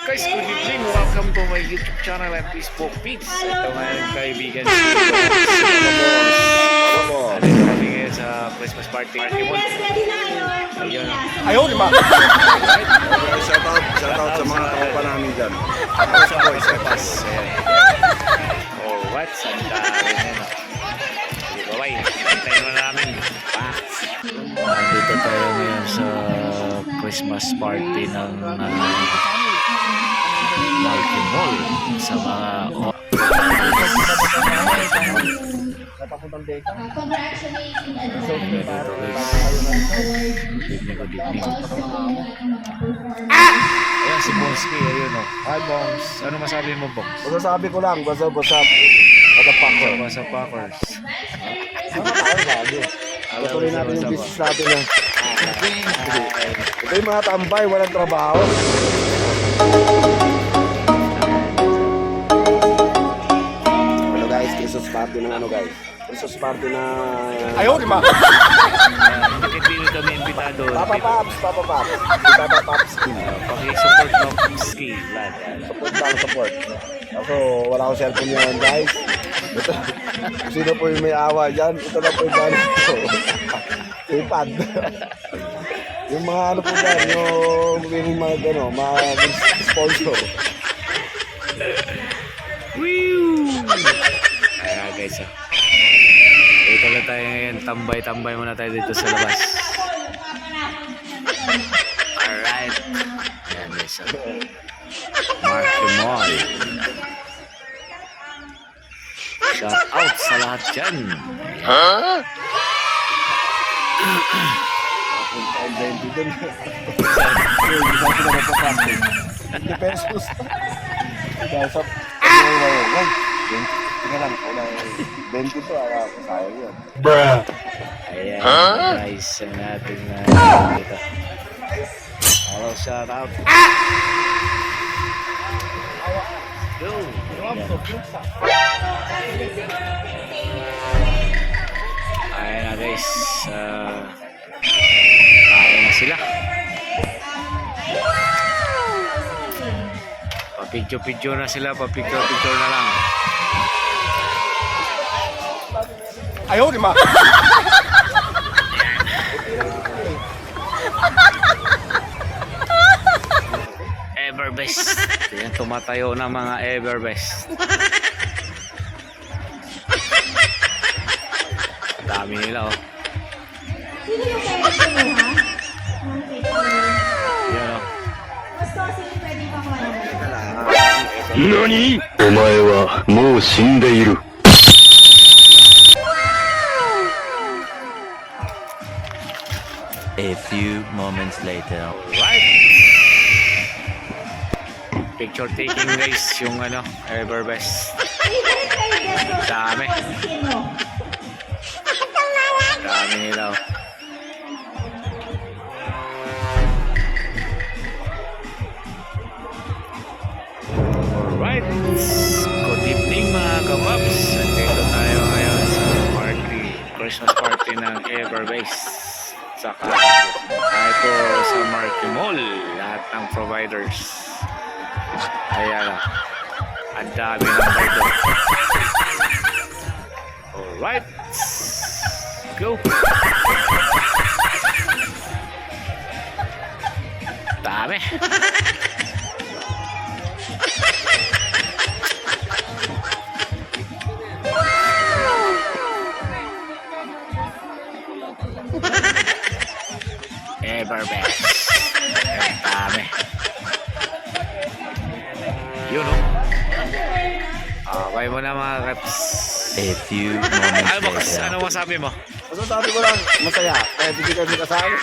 Guys, good evening. Welcome to my YouTube channel and Facebook page. Ito ngayon kaibigan si Boss. Nandito kami ngayon sa Christmas party. Ayun. Ayaw, di ba? Shout out sa mga tropa namin dyan. Sa Boys Pass. Oh, what? Santa rin yan. Bye-bye. Hintayin mo namin. Nandito tayo ngayon sa Christmas party ng Marky Mall sa mga ayan si Bonski, ayun o. Hi Bongs, ano masabi mo Bongs? Masasabi ko lang, what's up? Motherfucker. Sa Packers. Ano tayo lagi? Patuloy natin yung business natin lang. Ito yung mga tambay, walang trabaho. Ano guys, Christmas party ng ano guys? Christmas party na... Ayaw, di ba? Hindi kami invitado. Papa Pops. Paki-support ng ski lad. Support. Ako, wala akong cellphone yan guys. Ito, sino po yung may awa dyan? Ito na po yung gamit ko. Ipad. Yung mga ano po dyan, yung mga gano, mga sponsor. Woo! Kaya guys dito lang tayo ngayon. Tambay muna tayo dito sa labas. Alright. Ayan guys. Marky Mall. Shout out sa lahat dyan. Pesos. Tingnan lang, 20 to, sayang yun. Ayan guys, ang ating dito. Hello, shout out. Go! Ayan na guys, ayan na sila. Papicture na sila, papicture na lang. Ayaw, di ba? Everbest. Yan, tumatayo ng mga Everbest. Dami nila oh. Sino yung pwede kumuha? Yan oh. Gusto sino pwede pakuha? 何お前はもう死んでいる。A few moments later. Alright. Picture taking guys, yung Everbest. Dami. Dami nila oh. Alright. Good evening mga kababs. Nandito tayo ngayon sa Christmas party ng Everbest. Saka ito sa Marky Mall. Lahat ng providers. Ayan. Ang dami ng rider. Alright. Go. Dami. Everbest. Ang dami. Yun o. Okay mo na mga reps. A few moments Ano later. masabi mo? Masasabi ko lang, masaya. Kaya bigyan kami kasama.